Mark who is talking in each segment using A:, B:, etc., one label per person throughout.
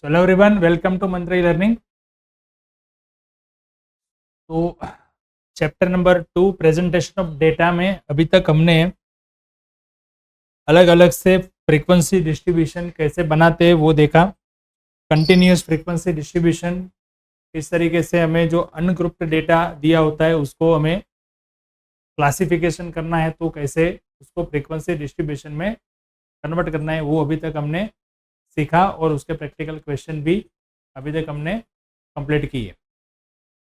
A: So hello everyone, welcome to Mantra e-learning. तो chapter number 2 presentation of data में अभी तक हमने अलग अलग से फ्रीक्वेंसी डिस्ट्रीब्यूशन कैसे बनाते हैं वो देखा। कंटिन्यूस फ्रीक्वेंसी डिस्ट्रीब्यूशन किस तरीके से हमें जो अनग्रुप्ड डेटा दिया होता है उसको हमें क्लासिफिकेशन करना है, तो कैसे उसको फ्रीक्वेंसी डिस्ट्रीब्यूशन में कन्वर्ट करना है वो अभी तक हमने सीखा और उसके प्रैक्टिकल क्वेश्चन भी अभी तक हमने कंप्लीट किए।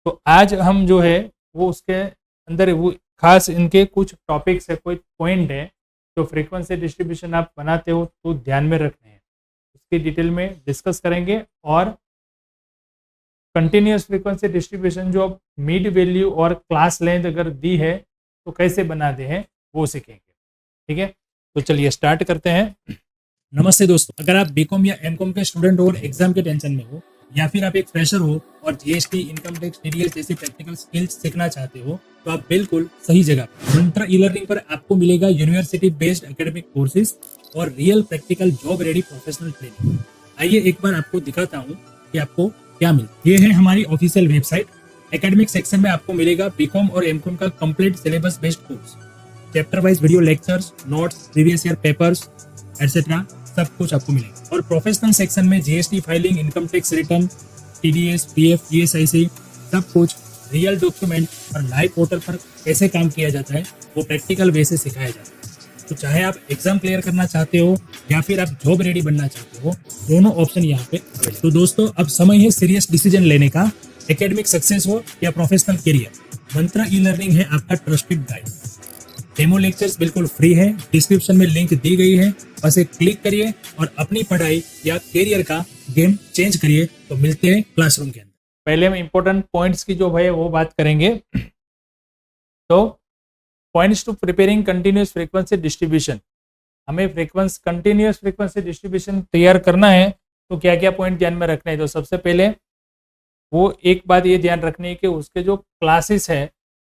A: तो आज हम जो है वो उसके अंदर वो खास इनके कुछ टॉपिक्स है, कोई पॉइंट है जो फ्रीक्वेंसी डिस्ट्रीब्यूशन आप बनाते हो तो ध्यान में रखने हैं, उसकी डिटेल में डिस्कस करेंगे। और कंटिन्यूस फ्रीक्वेंसी डिस्ट्रीब्यूशन जो मिड वैल्यू और क्लास लेंथ अगर दी है तो कैसे बनाते हैं वो सीखेंगे। ठीक है, तो चलिए स्टार्ट करते हैं।
B: नमस्ते दोस्तों, अगर आप बीकॉम या एमकॉम के स्टूडेंट हो और एग्जाम के टेंशन में हो, या फिर आप एक फ्रेशर हो और जीएसटी, इनकम टैक्स, टीडीएस जैसी प्रैक्टिकल स्किल्स सीखना चाहते हो तो आप बिल्कुल सही जगह पर। मंत्रा ई लर्निंग पर आपको मिलेगा यूनिवर्सिटी बेस्ड एकेडमिक कोर्सेज और real practical job ready professional training. आइए एक बार आपको दिखाता हूँ कि आपको क्या मिलता है। ये है हमारी ऑफिशियल वेबसाइट। एकेडमिक सेक्शन में आपको मिलेगा बीकॉम और एमकॉम का complete syllabus based course, chapter wise video lectures, notes, previous year papers etcetera सब कुछ आपको मिलेगा। और प्रोफेशनल सेक्शन में GST filing, income tax return, TDS, PF, ESIC सब कुछ रियल डॉक्यूमेंट और लाइव पोर्टल पर कैसे काम किया जाता है वो प्रैक्टिकल वे से सिखाया जाता है। तो चाहे आप एग्जाम क्लियर करना चाहते हो या फिर आप जॉब रेडी बनना चाहते हो, दोनों ऑप्शन यहाँ पे अवेलेबल। तो दोस्तों अब समय है सीरियस डिसीजन लेने का। एकेडमिक सक्सेस हो या प्रोफेशनल करियर, मंत्रा ई लर्निंग है आपका ट्रस्टेड गाइड। डेमो लेक्चर्स बिल्कुल फ्री है, डिस्क्रिप्शन में लिंक दी गई है, बस एक क्लिक करिए और अपनी पढ़ाई या करियर का गेम चेंज करिए। तो मिलते हैं क्लासरूम के अंदर।
A: पहले हम इंपॉर्टेंट पॉइंट्स की जो है वो बात करेंगे। तो points to preparing continuous frequency distribution, हमें कंटिन्यूस फ्रीक्वेंसी डिस्ट्रीब्यूशन तैयार करना है तो क्या क्या पॉइंट ध्यान में रखना है। तो सबसे पहले वो एक बात ये ध्यान रखनी है कि उसके जो क्लासेस है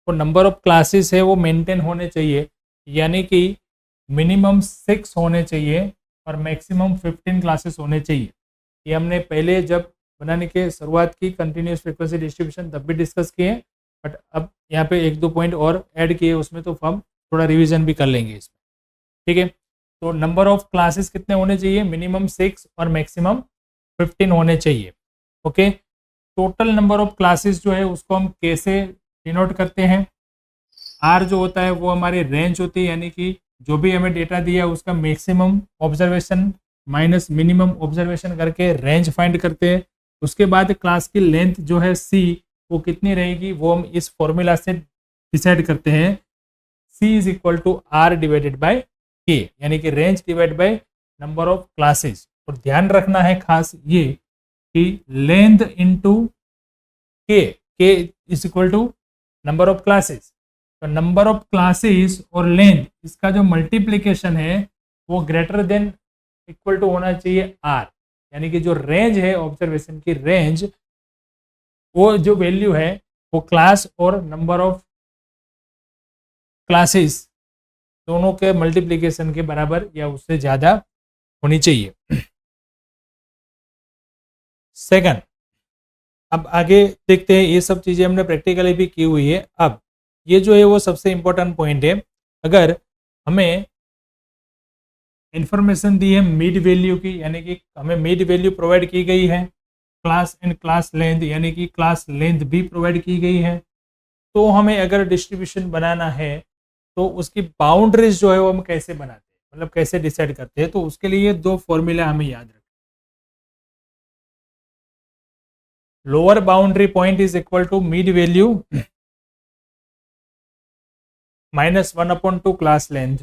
A: वो नंबर ऑफ क्लासेस है वो मेंटेन होने चाहिए, यानी कि मिनिमम 6 होने चाहिए और मैक्सिमम 15 क्लासेस होने चाहिए। ये हमने पहले जब बनाने के शुरुआत की कंटिन्यूस फ्रीक्वेंसी डिस्ट्रीब्यूशन तब भी डिस्कस किए, बट अब यहाँ पे एक दो पॉइंट और ऐड किए उसमें, तो हम थोड़ा रिवीजन भी कर लेंगे इसमें। ठीक है, तो नंबर ऑफ क्लासेस कितने होने चाहिए, मिनिमम 6 और मैक्सिमम 15 होने चाहिए। Okay, total number of classes जो है उसको हम कैसे डिनोट करते हैं। आर जो होता है वो हमारी रेंज होती है, यानी कि जो भी हमें डेटा दिया उसका maximum observation minus minimum observation करके रेंज फाइंड करते हैं। उसके बाद क्लास की लेंथ जो है सी वो कितनी रहेगी वो हम इस फॉर्मूला से डिसाइड करते हैं। C is equal to R divided by K, यानी कि range divide by number of classes. और ध्यान रखना है खास ये कि length into K is equal to number of classes. तो नंबर ऑफ क्लासेस और लेंथ इसका जो मल्टीप्लिकेशन है वो ग्रेटर देन इक्वल टू होना चाहिए आर, यानी कि जो रेंज है ऑब्जर्वेशन की रेंज, वो जो वैल्यू है वो क्लास और नंबर ऑफ क्लासेस दोनों के मल्टीप्लिकेशन के बराबर या उससे ज़्यादा होनी चाहिए। सेकंड, अब आगे देखते हैं, ये सब चीज़ें हमने प्रैक्टिकली भी की हुई है। अब ये जो है वो सबसे इम्पोर्टेंट पॉइंट है। अगर हमें इंफॉर्मेशन दी है मिड वैल्यू की, यानी कि हमें मिड वैल्यू प्रोवाइड की गई है, क्लास एंड क्लास लेंथ यानी कि क्लास लेंथ भी प्रोवाइड की गई है, तो हमें अगर डिस्ट्रीब्यूशन बनाना है तो उसकी बाउंड्रीज जो है वो हम कैसे बनाते हैं, मतलब कैसे डिसाइड करते हैं। तो उसके लिए दो फॉर्मूला हमें याद रखें। Lower boundary point is equal to mid value minus 1/2 class length,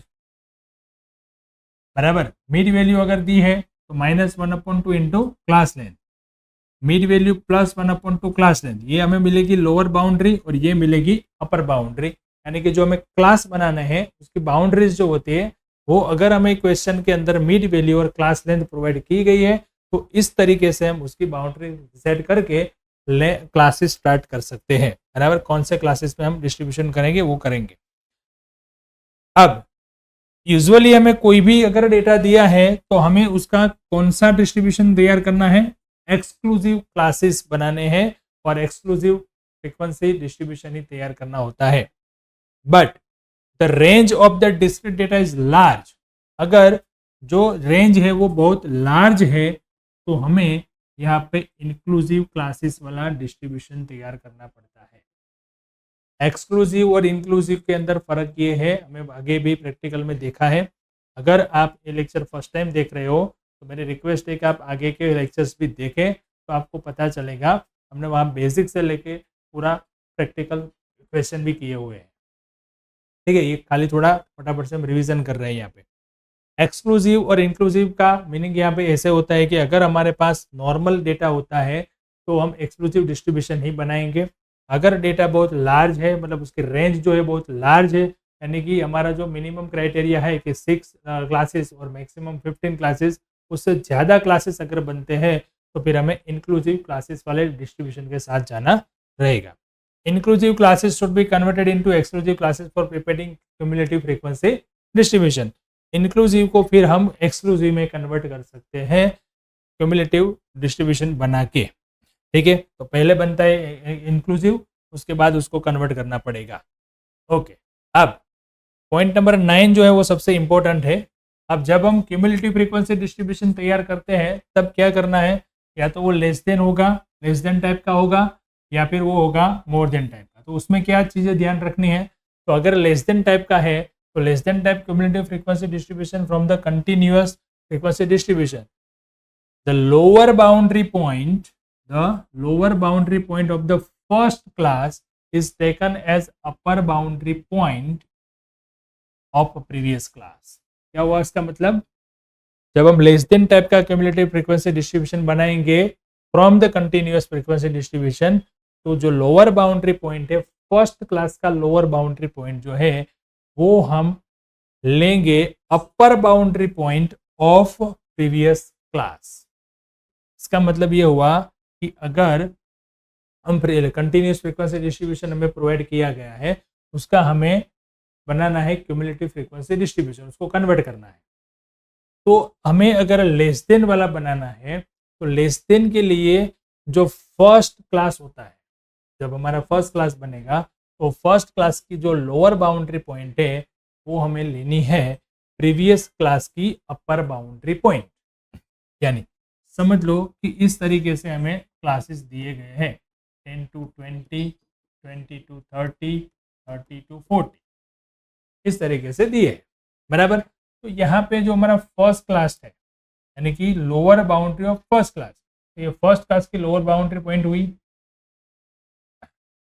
A: बराबर। मिड वैल्यू अगर दी है तो -1/2 into class length, mid value plus 1/2 class length, ये हमें मिलेगी लोअर बाउंड्री और ये मिलेगी अपर बाउंड्री। यानी कि जो हमें क्लास बनाना है उसकी बाउंड्रीज जो होती है वो अगर हमें क्वेश्चन के अंदर मिड वैल्यू और क्लास लेंथ प्रोवाइड की गई है तो इस तरीके से हम उसकी बाउंड्री डिसाइड करके क्लासेस स्टार्ट कर सकते हैं, बराबर। कौन से क्लासेस में हम डिस्ट्रीब्यूशन करेंगे वो करेंगे। अब यूजुअली हमें कोई भी अगर डेटा दिया है तो हमें उसका कौन सा डिस्ट्रीब्यूशन तैयार करना है, एक्सक्लूसिव क्लासेस बनाने हैं और एक्सक्लूसिव फ्रीक्वेंसी डिस्ट्रीब्यूशन ही तैयार करना होता है। But the range of the discrete data is large, अगर जो रेंज है वो बहुत लार्ज है तो हमें यहाँ पे इंक्लूसिव क्लासेस वाला डिस्ट्रीब्यूशन तैयार करना पड़ता है। एक्सक्लूसिव और इंक्लूसिव के अंदर फर्क ये है, हमें आगे भी प्रैक्टिकल में देखा है। अगर आप ये लेक्चर फर्स्ट टाइम देख रहे हो तो मेरी रिक्वेस्ट है कि आप आगे के लेक्चर्स भी देखें, तो आपको पता चलेगा। हमने वहाँ बेसिक से लेके पूरा प्रैक्टिकल क्वेश्चन भी किए हुए हैं, ठीक है। ये खाली थोड़ा फटाफट से हम रिवीजन कर रहे हैं यहाँ पे। एक्सक्लूसिव और इंक्लूसिव का मीनिंग यहाँ पे ऐसे होता है कि अगर हमारे पास नॉर्मल डेटा होता है तो हम एक्सक्लूसिव डिस्ट्रीब्यूशन ही बनाएंगे। अगर डेटा बहुत लार्ज है, मतलब उसकी रेंज जो है बहुत लार्ज है, यानी कि हमारा जो मिनिमम क्राइटेरिया है कि 6 क्लासेस और मैक्सिमम 15 क्लासेस, उससे ज़्यादा क्लासेस अगर बनते हैं तो फिर हमें इंक्लूसिव क्लासेस वाले डिस्ट्रीब्यूशन के साथ जाना रहेगा। Inclusive classes should be converted into exclusive classes for preparing cumulative frequency distribution. Inclusive को फिर हम एक्सक्लूसिव में कन्वर्ट कर सकते हैं क्यूमुलेटिव डिस्ट्रीब्यूशन बना के, ठीक है। तो पहले बनता है इंक्लूसिव, उसके बाद उसको कन्वर्ट करना पड़ेगा। ओके, अब पॉइंट नंबर 9 जो है वो सबसे इंपॉर्टेंट है। अब जब हम क्यूमुलेटिव फ्रीक्वेंसी डिस्ट्रीब्यूशन तैयार करते हैं तब क्या करना है, या तो वो लेस देन होगा, लेस देन टाइप का होगा, या फिर वो होगा मोर देन टाइप का। तो उसमें क्या चीज़ें ध्यान रखनी है, तो अगर लेस देन टाइप का है तो less than type cumulative frequency distribution from the continuous frequency distribution, the lower boundary point of the first class is taken as upper boundary point of a previous class। क्या हुआ इसका मतलब, जब हम less than type का cumulative frequency distribution बनाएंगे from the continuous frequency distribution, तो जो लोअर बाउंड्री पॉइंट है, फर्स्ट क्लास का लोअर बाउंड्री पॉइंट जो है वो हम लेंगे अपर boundary point of previous class. इसका मतलब ये हुआ कि अगर हम कंटिन्यूअस फ्रीक्वेंसी डिस्ट्रीब्यूशन हमें प्रोवाइड किया गया है, उसका हमें बनाना है क्यूमुलेटिव फ्रीक्वेंसी डिस्ट्रीब्यूशन, उसको कन्वर्ट करना है। तो हमें अगर लेस देन वाला बनाना है तो लेस देन के लिए जो फर्स्ट क्लास होता है, जब हमारा फर्स्ट क्लास बनेगा तो फर्स्ट क्लास की जो लोअर बाउंड्री पॉइंट है वो हमें लेनी है प्रीवियस क्लास की अपर बाउंड्री पॉइंट। यानी समझ लो कि इस तरीके से हमें क्लासेस दिए गए हैं 10 to 20, 20 to 30, 30 to 40, इस तरीके से दिए हैं, बराबर। तो यहाँ पे जो हमारा फर्स्ट क्लास है, यानी कि lower boundary of first class, तो ये फर्स्ट क्लास की लोअर बाउंड्री पॉइंट हुई,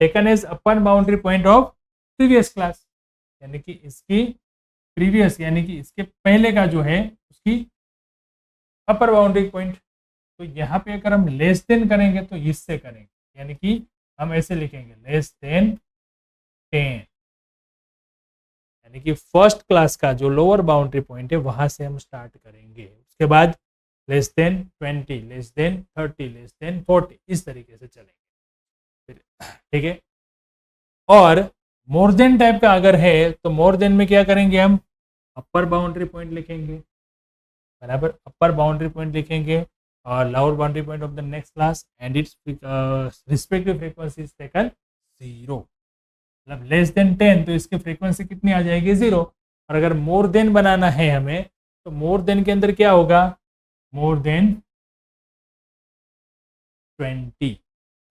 A: taken as upper boundary point of previous class, यानी कि इसकी प्रीवियस यानी कि इसके पहले का जो है उसकी अपर बाउंड्री पॉइंट। तो यहाँ पे अगर हम लेस देन करेंगे तो इससे करेंगे, यानी कि हम ऐसे लिखेंगे लेस देन 10, यानी कि फर्स्ट क्लास का जो लोअर बाउंड्री पॉइंट है वहां से हम स्टार्ट करेंगे। उसके बाद less than 20, less than 30, less than 40, इस तरीके से चलेंगे, ठीक है। और मोर देन टाइप का अगर है तो मोर देन में क्या करेंगे, हम अपर बाउंड्री पॉइंट लिखेंगे, बराबर, अपर बाउंड्री पॉइंट लिखेंगे और lower boundary point of the next class and it's respective frequency is taken 0। मतलब लेस देन 10 तो इसकी फ्रीक्वेंसी कितनी आ जाएगी 0। और अगर मोर देन बनाना है हमें तो मोर देन के अंदर क्या होगा, more than 20,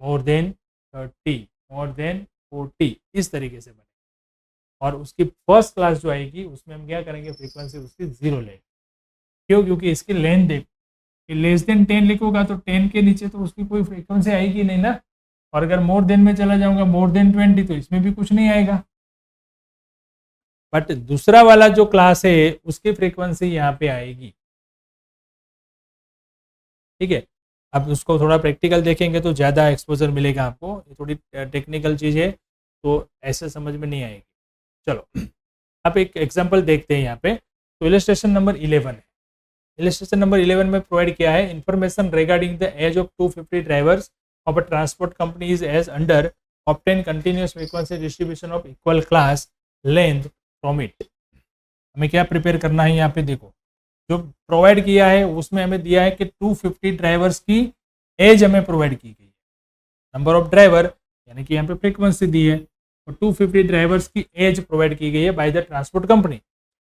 A: more than 30, more than 40, इस तरीके से बने। और उसकी फर्स्ट क्लास जो आएगी उसमें हम क्या करेंगे, फ्रीक्वेंसी उसकी 0 लेंगे। क्यों, क्योंकि इसकी लेंथ देख, लेस देन 10 लिखोगा तो 10 के नीचे तो उसकी कोई फ्रीक्वेंसी आएगी नहीं ना। और अगर मोर देन में चला जाऊंगा मोर देन 20 तो इसमें भी कुछ नहीं आएगा। बट दूसरा वाला जो क्लास है उसकी फ्रीक्वेंसी यहाँ पे आएगी, ठीक है। अब उसको थोड़ा प्रैक्टिकल देखेंगे तो ज़्यादा एक्सपोजर मिलेगा आपको। ये थोड़ी टेक्निकल चीज़ है तो ऐसे समझ में नहीं आएगी। चलो अब एक एग्जांपल देखते हैं यहाँ पे। तो इलस्ट्रेशन नंबर 11 है। इलस्ट्रेशन नंबर 11 में प्रोवाइड किया है information regarding the age of 250 drivers of a transport company is as under obtain continuous frequency distribution of equal class length from it. हमें क्या प्रिपेयर करना है, यहाँ पे देखो जो प्रोवाइड किया है उसमें हमें दिया है कि 250 ड्राइवर्स की एज हमें प्रोवाइड की गई है, नंबर ऑफ ड्राइवर यानी कि यहाँ पे फ्रीक्वेंसी दी है, और 250 ड्राइवर्स की एज प्रोवाइड की गई है by the transport company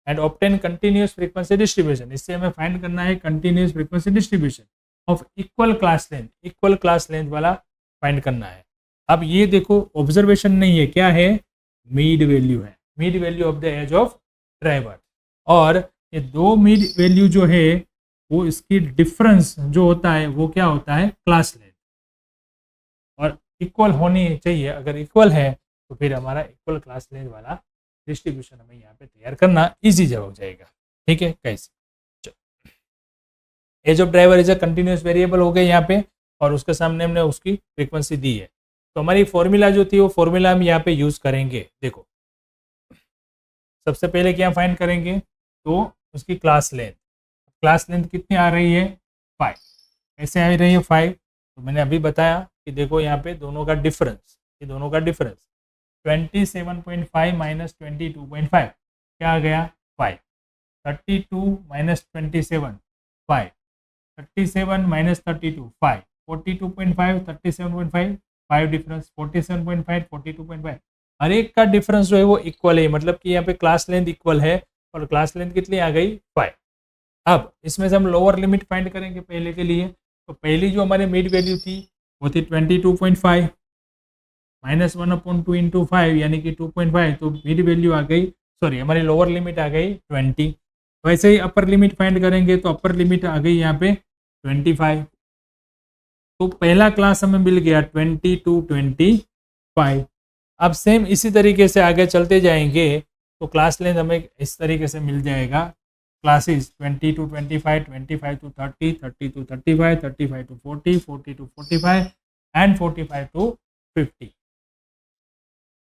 A: and obtain continuous frequency distribution. इससे हमें फाइंड करना है continuous frequency distribution of equal class length वाला फाइंड करना है। अब ये देखो ऑब्जर्वेशन नहीं है, क्या है, मीड वैल्यू है, mid value of the age of driver. और ये दो मीड वैल्यू जो है वो इसकी डिफरेंस जो होता है वो क्या होता है, क्लास लेंथ, और इक्वल होनी चाहिए। अगर इक्वल है तो फिर हमारा इक्वल क्लास लेंथ वाला डिस्ट्रीब्यूशन हमें यहाँ पे तैयार करना इजी हो जाएगा। ठीक है, कैसे, age of driver is a continuous variable हो गए यहाँ पे, और उसके सामने हमने उसकी फ्रीक्वेंसी दी है। तो हमारी फॉर्मूला जो थी वो फॉर्मूला हम यहाँ पे यूज करेंगे। देखो सबसे पहले क्या फाइंड करेंगे, तो उसकी क्लास लेंथ कितनी आ रही है, 5। कैसे आ रही है 5, तो मैंने अभी बताया कि देखो यहाँ पे दोनों का डिफरेंस, ये दोनों का डिफरेंस 27.5 माइनस 22.5 क्या आ गया, 5। 32 माइनस 27 5, 37 माइनस 32 5, 42.5 37.5 5 डिफरेंस, 47.5 42.5, हर एक का डिफरेंस जो है वो इक्वल है, मतलब कि यहाँ पे क्लास लेंथ इक्वल है, और क्लास लेंथ कितनी आ गई, 5। अब इसमें से हम लोअर लिमिट फाइंड करेंगे पहले के लिए। तो पहली जो हमारे मिड वैल्यू थी वो थी 22.5 माइनस 1/2 इंटू 5 यानी कि 2.5, तो मिड वैल्यू आ गई, सॉरी हमारी लोअर लिमिट आ गई 20। वैसे ही अपर लिमिट फाइंड करेंगे तो अपर लिमिट आ गई यहाँ पे 25। तो पहला क्लास हमें मिल गया 20 to 25। अब सेम इसी तरीके से आगे चलते जाएंगे तो क्लास लेंथ हमें इस तरीके से मिल जाएगा, classes 20 to 25, 25 to 30, 30 to 35, 35 to 40, 40 to 45 and 45 to 50।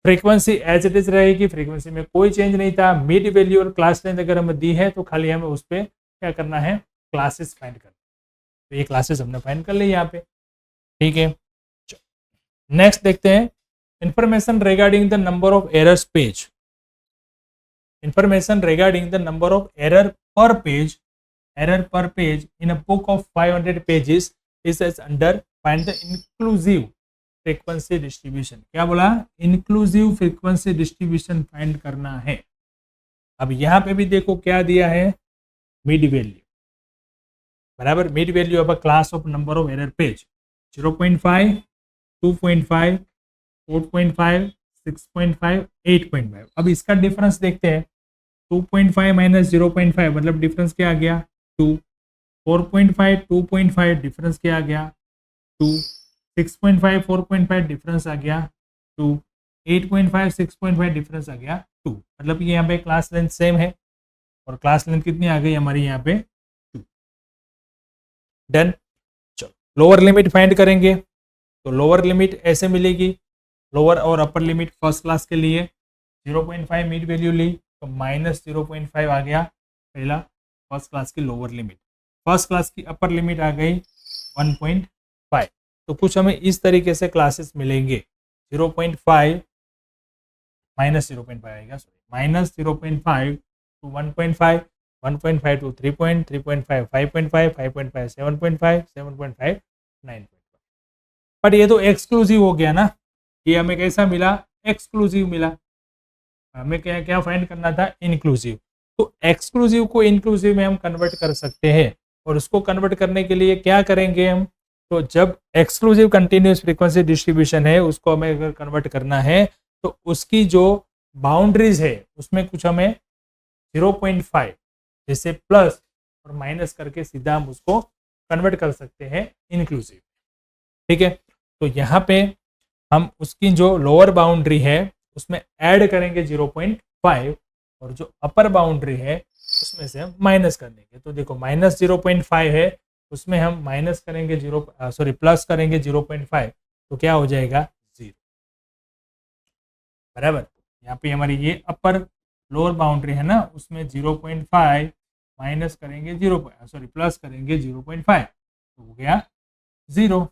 A: Frequency as it is रहेगी, फ्रीक्वेंसी में कोई चेंज नहीं था। मिड वैल्यू और क्लास लेंथ अगर हमें दी है तो खाली हमें उस पर क्या करना है, क्लासेस फाइंड करना। तो ये क्लासेस हमने फाइंड कर ली यहाँ पे। ठीक है, नेक्स्ट देखते हैं information regarding the number of errors page. Information regarding the number of error per page in a book of 500 pages is as under find the inclusive frequency distribution. क्या बोला, इंक्लूसिव फ्रीक्वेंसी डिस्ट्रीब्यूशन फाइंड करना है। अब यहाँ पे भी देखो क्या दिया है, मिड वैल्यू बराबर mid value of a class of number of error page 0.5, 2.5, 4.5, 6.5, 8.5। अब इसका डिफरेंस देखते हैं, 2.5 माइनस 0.5 मतलब डिफरेंस क्या आ गया, 2। 4.5 2.5 डिफरेंस क्या आ गया, 2। 6.5 4.5 डिफरेंस आ गया 2। 8.5 6.5 डिफरेंस आ गया 2। मतलब कि यहाँ पे क्लास लेंथ सेम है, और क्लास लेंथ कितनी आ गई हमारी यहाँ पे 2। डन। चलो लोअर लिमिट फाइंड करेंगे, तो लोअर लिमिट ऐसे मिलेगी, लोअर और अपर लिमिट फर्स्ट क्लास के लिए 0.5 मिड वैल्यू ली तो माइनस 0.5 आ गया पहला फर्स्ट क्लास की लोअर लिमिट, फर्स्ट क्लास की अपर लिमिट आ गई 1.5। तो कुछ हमें इस तरीके से क्लासेस मिलेंगे, 0.5 माइनस 0.5 आएगा, sorry minus 0.5 to 1.5, 1.5 to 3.5, 5.5, 5.5 7.5, 7.5 9.5। But ये तो एक्सक्लूसिव हो गया ना, ये हमें कैसा मिला, एक्सक्लूसिव मिला। हमें क्या क्या फाइंड करना था, इंक्लूसिव। तो एक्सक्लूसिव को इंक्लूसिव में हम कन्वर्ट कर सकते हैं, और उसको कन्वर्ट करने के लिए क्या करेंगे हम, तो जब एक्सक्लूसिव कंटिन्यूस फ्रीक्वेंसी डिस्ट्रीब्यूशन है उसको हमें अगर कन्वर्ट करना है तो उसकी जो बाउंड्रीज है उसमें कुछ हमें 0.5 जैसे प्लस और माइनस करके सीधा हम उसको कन्वर्ट कर सकते हैं इंक्लूसिव। ठीक है, तो यहाँ पे हम उसकी जो लोअर बाउंड्री है उसमें ऐड करेंगे 0.5, और जो अपर बाउंड्री है उसमें से हम माइनस कर देंगे। तो देखो माइनस 0.5 है, उसमें हम माइनस करेंगे प्लस करेंगे 0.5, तो क्या हो जाएगा 0 बराबर। यहाँ पे हमारी ये अपर लोअर बाउंड्री है ना, उसमें 0.5 माइनस करेंगे प्लस करेंगे 0.5 तो हो गया 0।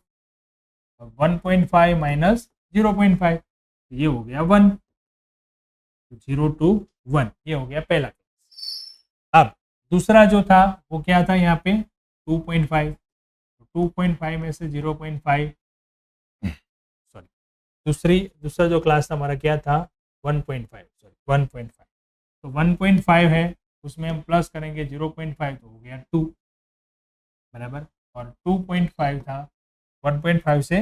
A: 1.5 माइनस 0.5 ये हो गया 1, 0 to 1 ये हो गया पहला। अब दूसरा जो था वो क्या था यहाँ पे 2.5, 2.5 में से 0.5, सॉरी दूसरा जो क्लास था हमारा क्या था 1.5, सॉरी 1.5, तो 1.5 है उसमें हम प्लस करेंगे 0.5 तो हो गया 2 बराबर, और 2.5 था 1.5 से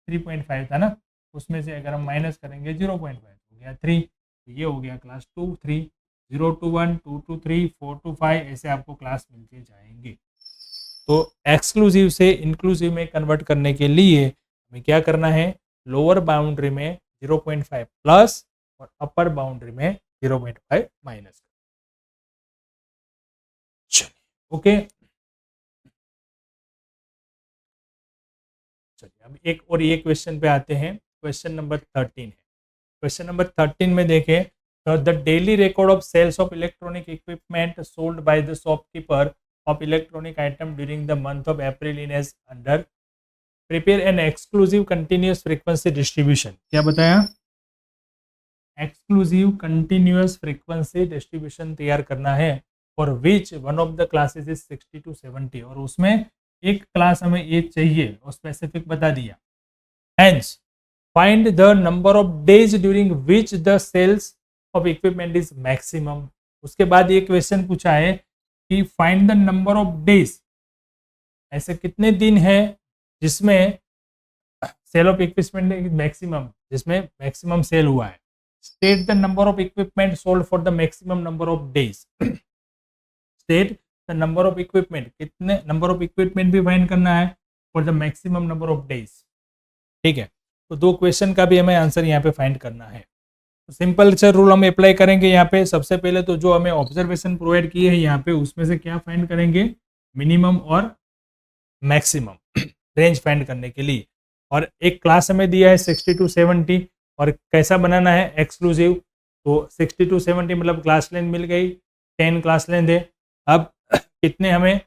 A: 3.5 था ना, उसमें से अगर हम माइनस करेंगे 0.5 हो गया 3, तो ये हो गया क्लास 2 3, 0 to 1, 2 to 3, 4 to 5, ऐसे आपको क्लास मिलते जाएंगे। तो एक्सक्लूसिव से इंक्लूसिव में कन्वर्ट करने के लिए हमें क्या करना है, लोअर बाउंड्री में 0.5 प्लस और अपर बाउंड्री में 0.5 माइनस। चलिए ओके, चलिए अब एक और ये क्वेश्चन पे आते हैं। क्वेश्चन नंबर 13 है। क्वेश्चन नंबर 13 में देखें तो the daily record of sales of electronic equipment sold by the shopkeeper of electronic item during the month of April in as under prepare an exclusive continuous frequency distribution. क्या बताया, exclusive continuous frequency distribution तैयार करना है for which one of the classes is 60 to 70, और उसमें एक class हमें ये चाहिए और स्पेसिफिक बता दिया। Hence find the number of days during which the sales of equipment is maximum. उसके बाद ये क्वेश्चन पूछा है कि find the number of days, ऐसे कितने दिन है जिसमें सेल ऑफ इक्विपमेंट मैक्सिमम, जिसमें मैक्सिमम सेल हुआ है। State the number of equipment sold for the maximum number of days. State the number of equipment, कितने नंबर ऑफ इक्विपमेंट भी फाइंड करना है for the maximum number of days. ठीक है, तो दो क्वेश्चन का भी हमें आंसर यहाँ पे फाइंड करना है। तो सिंपल से रूल हम अप्लाई करेंगे यहाँ पे। सबसे पहले तो जो हमें ऑब्जर्वेशन प्रोवाइड किए हैं यहाँ पे, उसमें से क्या फाइंड करेंगे, मिनिमम और मैक्सिमम रेंज फाइंड करने के लिए। और एक क्लास हमें दिया है 60 to 70, और कैसा बनाना है, एक्सक्लूसिव। तो 60 to 70 मतलब क्लास लेंथ मिल गई, 10 क्लास लेंथ है। अब कितने हमें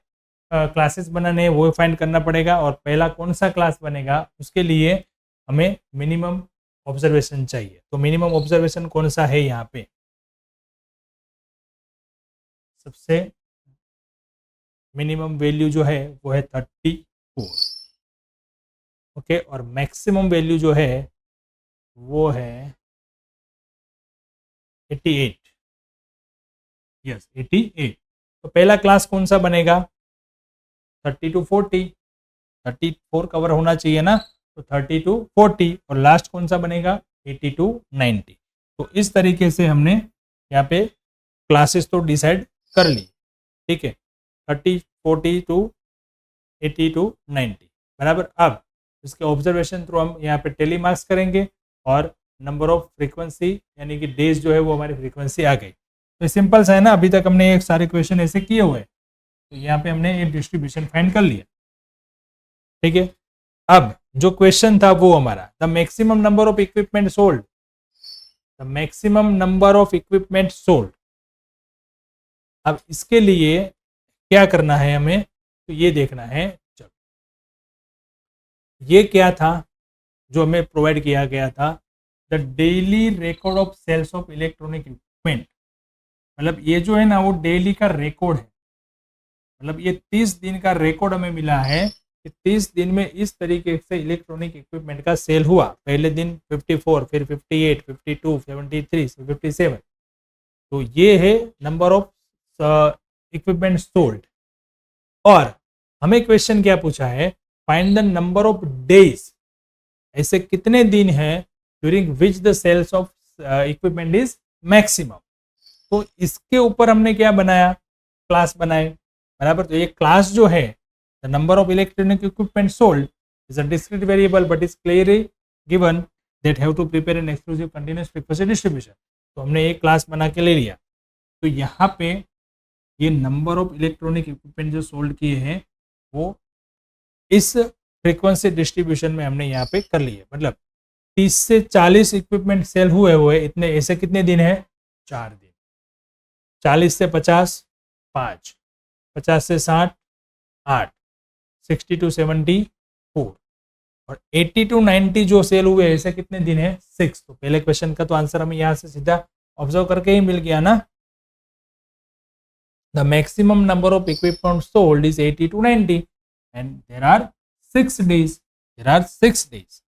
A: क्लासेस बनाने हैं वो फाइंड करना पड़ेगा, और पहला कौन सा क्लास बनेगा उसके लिए हमें मिनिमम ऑब्जर्वेशन चाहिए। तो मिनिमम ऑब्जर्वेशन कौन सा है यहाँ पे, सबसे मिनिमम वैल्यू जो है वो है 34, ओके, और मैक्सिमम वैल्यू जो है वो है 88, यस 88। तो पहला क्लास कौन सा बनेगा, 30 to 40, 34 कवर होना चाहिए ना, तो 30 to 40, और लास्ट कौन सा बनेगा 80 to 90। तो इस तरीके से हमने यहाँ पे क्लासेस तो डिसाइड कर ली। ठीक है, 30, 40 to 80 to 90 बराबर। अब इसके ऑब्जर्वेशन थ्रू हम यहाँ पे टेली मार्क्स करेंगे, और नंबर ऑफ फ्रीक्वेंसी यानी कि डेज जो है वो हमारी फ्रीक्वेंसी आ गई। तो सिंपल सा है ना, अभी तक हमने एक सारे क्वेश्चन ऐसे किए हुए हैं, तो यहाँ पे हमने एक डिस्ट्रीब्यूशन फाइंड कर लिया। ठीक है, अब जो क्वेश्चन था वो हमारा the maximum number of equipment sold, the maximum number of equipment sold. अब इसके लिए क्या करना है हमें, तो ये देखना है। चलो, ये क्या था जो हमें प्रोवाइड किया गया था, the daily record of sales of electronic equipment. मतलब ये जो है ना वो डेली का रिकॉर्ड है, मतलब ये 30 दिन का रिकॉर्ड हमें मिला है कि 30 दिन में इस तरीके से इलेक्ट्रॉनिक इक्विपमेंट का सेल हुआ। पहले दिन 54, फिर 58, 52, 73, 57। तो ये है नंबर ऑफ इक्विपमेंट सोल्ड। और हमें क्वेश्चन क्या पूछा है, find the number of days, ऐसे कितने दिन हैं during which the sales of equipment is maximum. तो इसके ऊपर हमने क्या बनाया, क्लास बनाए बराबर। तो ये क्लास जो है the number of electronic equipment sold is a discrete variable but is clearly given that have to prepare an exclusive continuous frequency distribution. तो हमने एक क्लास बना के ले लिया। तो यहाँ पे ये नंबर ऑफ इलेक्ट्रॉनिक इक्विपमेंट जो सोल्ड किए हैं वो इस फ्रीक्वेंसी डिस्ट्रीब्यूशन में हमने यहाँ पे कर लिए। मतलब 30 से 40 इक्विपमेंट सेल हुए इतने, ऐसे कितने दिन है, 4 दिन। 40 से 50 5, 50 से 60 8, 60 to 70 4, और 80 to 90 जो सेल हुए ऐसे कितने दिन है, 6। तो पहले क्वेश्चन का तो आंसर हमें यहाँ से सीधा ऑब्जर्व करके ही मिल गया ना। The maximum number of equipment sold is 80 to 90 and there are 6 days, there are 6 days,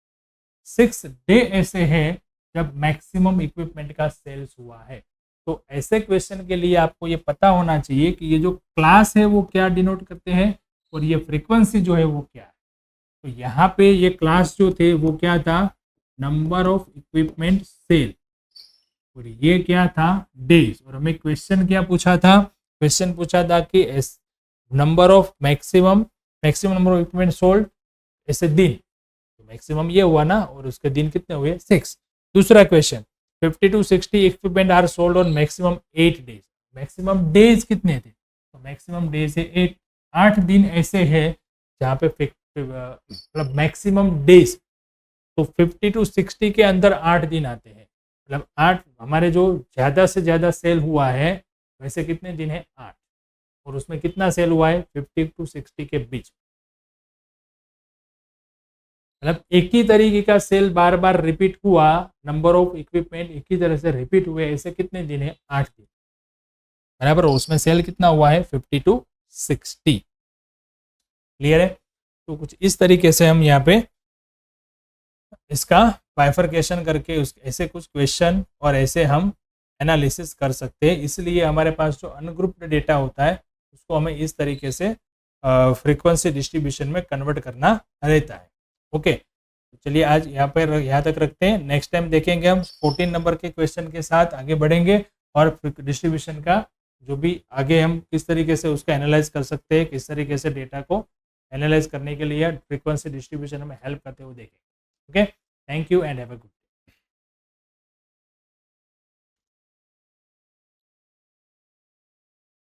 A: 6 day ऐसे हैं जब मैक्सिमम इक्विपमेंट का सेल्स हुआ है। तो ऐसे क्वेश्चन के लिए आपको ये पता होना चाहिए कि ये जो क्लास है वो क्या डिनोट करते हैं और ये फ्रीक्वेंसी जो है वो क्या है। तो यहाँ पे ये क्लास जो थे वो क्या था, नंबर ऑफ इक्विपमेंट सेल, और ये क्या था, डेज। और हमें क्वेश्चन क्या पूछा था, क्वेश्चन पूछा था कि number of maximum number of equipment sold ऐसे दिन, तो मैक्सिमम ये हुआ ना, और उसके दिन कितने हुए, 6। दूसरा question 50 to 60 equipment are sold on maximum 8 days, maximum days कितने थे, तो मैक्सिमम डेज है 8, 8 दिन ऐसे है जहाँ पे मतलब मैक्सिमम डेज, तो 50 to 60 के अंदर 8 दिन आते हैं, मतलब 8 हमारे जो ज़्यादा से ज़्यादा सेल हुआ है वैसे कितने दिन है, 8, और उसमें कितना सेल हुआ है 50 to 60 के बीच, मतलब एक ही तरीके का सेल बार बार रिपीट हुआ, नंबर ऑफ इक्विपमेंट एक ही तरह से रिपीट हुए, ऐसे कितने दिन है, 8 दिन बराबर, उसमें सेल कितना हुआ है 50 to 60। क्लियर है। तो कुछ इस तरीके से हम यहाँ पे इसका बाइफरकेशन करके उस ऐसे कुछ क्वेश्चन और ऐसे हम एनालिसिस कर सकते हैं। इसलिए हमारे पास जो अनग्रुप्ड डेटा होता है उसको हमें इस तरीके से फ्रीक्वेंसी डिस्ट्रीब्यूशन में कन्वर्ट करना रहता है। ओके, तो चलिए आज यहाँ तक रखते हैं। नेक्स्ट टाइम देखेंगे हम 14 नंबर के क्वेश्चन के साथ आगे बढ़ेंगे और डिस्ट्रीब्यूशन का जो भी आगे हम किस तरीके से उसका एनालाइज कर सकते हैं, किस तरीके से डेटा को एनालाइज करने के लिए फ्रीक्वेंसी डिस्ट्रीब्यूशन हमें हेल्प करते हुए देखेंगे। Okay, thank you and have a good.